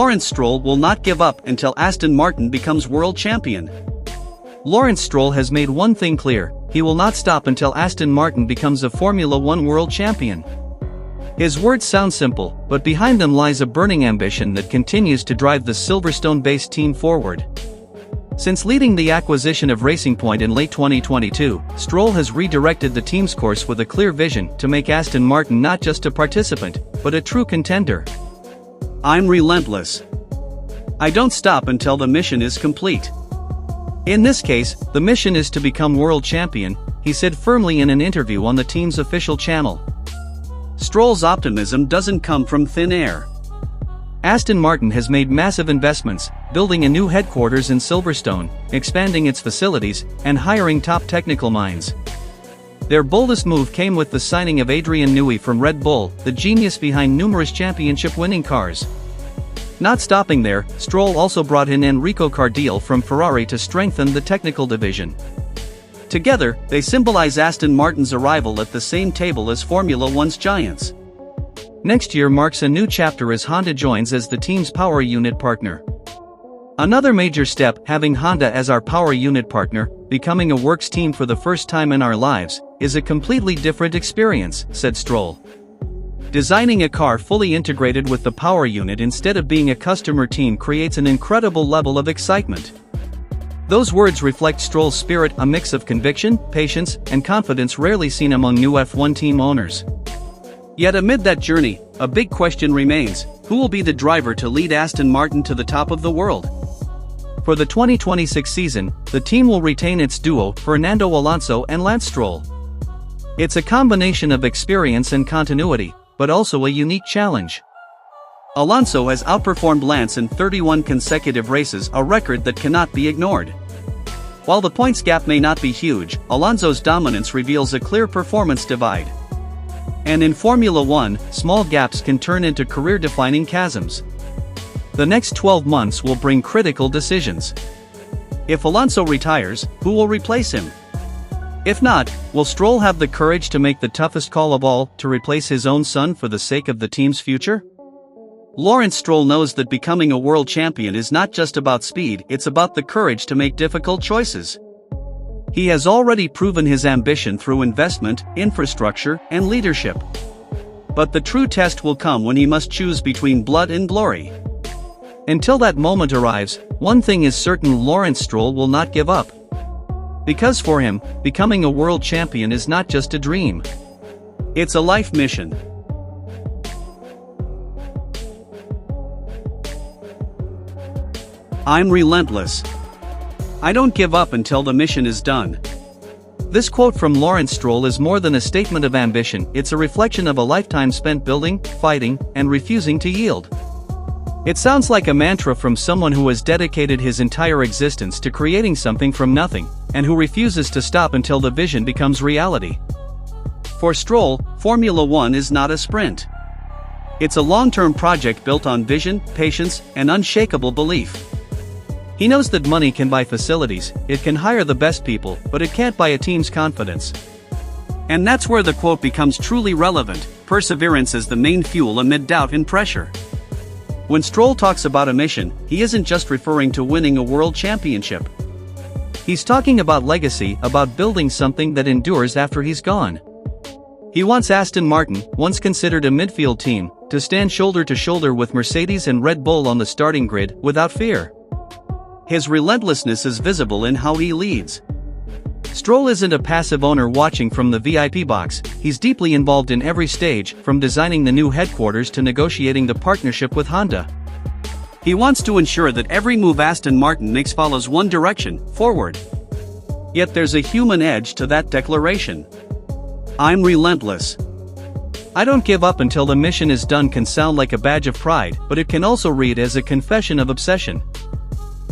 Lawrence Stroll will not give up until Aston Martin becomes world champion. Lawrence Stroll has made one thing clear: he will not stop until Aston Martin becomes a Formula One world champion. His words sound simple, but behind them lies a burning ambition that continues to drive the Silverstone-based team forward. Since leading the acquisition of Racing Point in late 2022, Stroll has redirected the team's course with a clear vision to make Aston Martin not just a participant, but a true contender. I'm relentless. I don't stop until the mission is complete. In this case, the mission is to become world champion, he said firmly in an interview on the team's official channel. Stroll's optimism doesn't come from thin air. Aston Martin has made massive investments, building a new headquarters in Silverstone, expanding its facilities, and hiring top technical minds. Their boldest move came with the signing of Adrian Newey from Red Bull, the genius behind numerous championship-winning cars. Not stopping there, Stroll also brought in Enrico Cardiel from Ferrari to strengthen the technical division. Together, they symbolize Aston Martin's arrival at the same table as Formula One's giants. Next year marks a new chapter as Honda joins as the team's power unit partner. Another major step, having Honda as our power unit partner, becoming a works team for the first time in our lives, is a completely different experience, said Stroll. Designing a car fully integrated with the power unit instead of being a customer team creates an incredible level of excitement. Those words reflect Stroll's spirit, a mix of conviction, patience, and confidence rarely seen among new F1 team owners. Yet amid that journey, a big question remains: who will be the driver to lead Aston Martin to the top of the world? For the 2026 season, the team will retain its duo, Fernando Alonso and Lance Stroll. It's a combination of experience and continuity, but also a unique challenge. Alonso has outperformed Lance in 31 consecutive races, a record that cannot be ignored. While the points gap may not be huge, Alonso's dominance reveals a clear performance divide. And in Formula One, small gaps can turn into career-defining chasms. The next 12 months will bring critical decisions. If Alonso retires, who will replace him? If not, will Stroll have the courage to make the toughest call of all, to replace his own son for the sake of the team's future? Lawrence Stroll knows that becoming a world champion is not just about speed, it's about the courage to make difficult choices. He has already proven his ambition through investment, infrastructure, and leadership. But the true test will come when he must choose between blood and glory. Until that moment arrives, one thing is certain: Lawrence Stroll will not give up. Because for him, becoming a world champion is not just a dream. It's a life mission. I'm relentless. I don't give up until the mission is done. This quote from Lawrence Stroll is more than a statement of ambition, it's a reflection of a lifetime spent building, fighting, and refusing to yield. It sounds like a mantra from someone who has dedicated his entire existence to creating something from nothing, and who refuses to stop until the vision becomes reality. For Stroll, Formula One is not a sprint. It's a long-term project built on vision, patience, and unshakable belief. He knows that money can buy facilities, it can hire the best people, but it can't buy a team's confidence. And that's where the quote becomes truly relevant: perseverance is the main fuel amid doubt and pressure. When Stroll talks about a mission, he isn't just referring to winning a world championship. He's talking about legacy, about building something that endures after he's gone. He wants Aston Martin, once considered a midfield team, to stand shoulder to shoulder with Mercedes and Red Bull on the starting grid, without fear. His relentlessness is visible in how he leads. Stroll isn't a passive owner watching from the VIP box, he's deeply involved in every stage, from designing the new headquarters to negotiating the partnership with Honda. He wants to ensure that every move Aston Martin makes follows one direction: forward. Yet there's a human edge to that declaration. I'm relentless. I don't give up until the mission is done can sound like a badge of pride, but it can also read as a confession of obsession.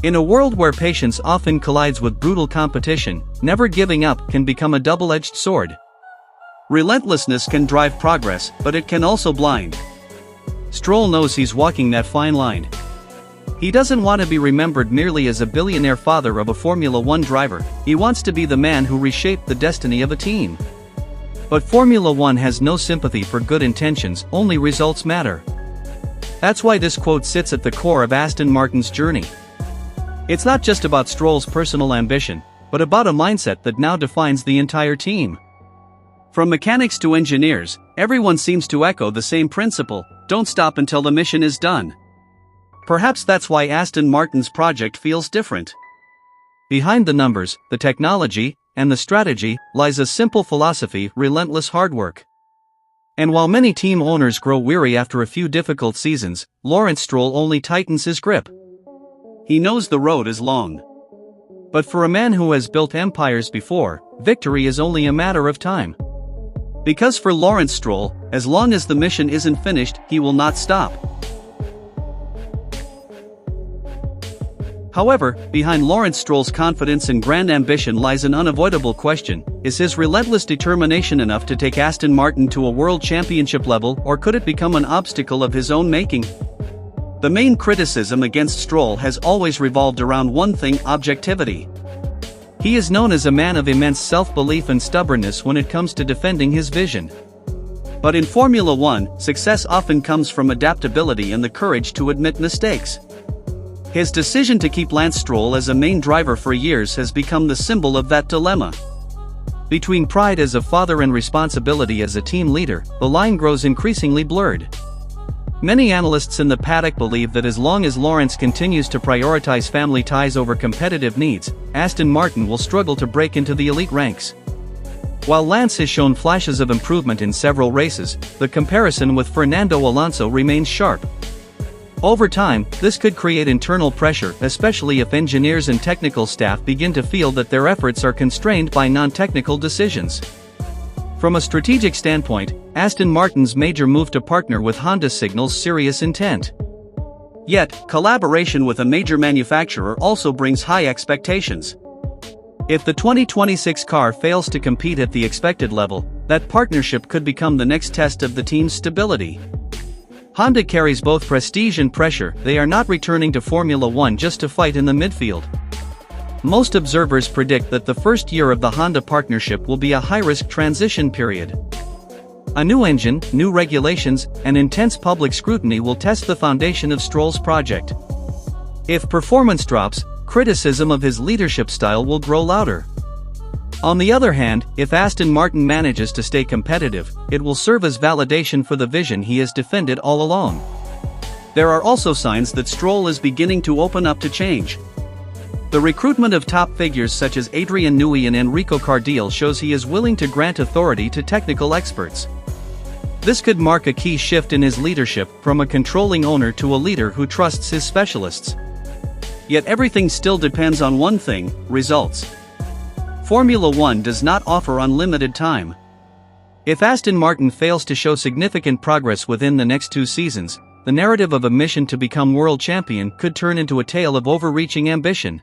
In a world where patience often collides with brutal competition, never giving up can become a double-edged sword. Relentlessness can drive progress, but it can also blind. Stroll knows he's walking that fine line. He doesn't want to be remembered merely as a billionaire father of a Formula One driver, he wants to be the man who reshaped the destiny of a team. But Formula One has no sympathy for good intentions, only results matter. That's why this quote sits at the core of Aston Martin's journey. It's not just about Stroll's personal ambition, but about a mindset that now defines the entire team. From mechanics to engineers, everyone seems to echo the same principle: don't stop until the mission is done. Perhaps that's why Aston Martin's project feels different. Behind the numbers, the technology, and the strategy, lies a simple philosophy: relentless hard work. And while many team owners grow weary after a few difficult seasons, Lawrence Stroll only tightens his grip. He knows the road is long. But for a man who has built empires before, victory is only a matter of time. Because for Lawrence Stroll, as long as the mission isn't finished, he will not stop. However, behind Lawrence Stroll's confidence and grand ambition lies an unavoidable question: is his relentless determination enough to take Aston Martin to a world championship level, or could it become an obstacle of his own making? The main criticism against Stroll has always revolved around one thing: objectivity. He is known as a man of immense self-belief and stubbornness when it comes to defending his vision. But in Formula One, success often comes from adaptability and the courage to admit mistakes. His decision to keep Lance Stroll as a main driver for years has become the symbol of that dilemma. Between pride as a father and responsibility as a team leader, the line grows increasingly blurred. Many analysts in the paddock believe that as long as Lawrence continues to prioritize family ties over competitive needs, Aston Martin will struggle to break into the elite ranks. While Lance has shown flashes of improvement in several races, the comparison with Fernando Alonso remains sharp. Over time, this could create internal pressure, especially if engineers and technical staff begin to feel that their efforts are constrained by non-technical decisions. From a strategic standpoint, Aston Martin's major move to partner with Honda signals serious intent. Yet, collaboration with a major manufacturer also brings high expectations. If the 2026 car fails to compete at the expected level, that partnership could become the next test of the team's stability. Honda carries both prestige and pressure. They are not returning to Formula One just to fight in the midfield. Most observers predict that the first year of the Honda partnership will be a high-risk transition period. A new engine, new regulations, and intense public scrutiny will test the foundation of Stroll's project. If performance drops, criticism of his leadership style will grow louder. On the other hand, if Aston Martin manages to stay competitive, it will serve as validation for the vision he has defended all along. There are also signs that Stroll is beginning to open up to change. The recruitment of top figures such as Adrian Newey and Enrico Cardile shows he is willing to grant authority to technical experts. This could mark a key shift in his leadership, from a controlling owner to a leader who trusts his specialists. Yet everything still depends on one thing: results. Formula One does not offer unlimited time. If Aston Martin fails to show significant progress within the next 2 seasons, the narrative of a mission to become world champion could turn into a tale of overreaching ambition.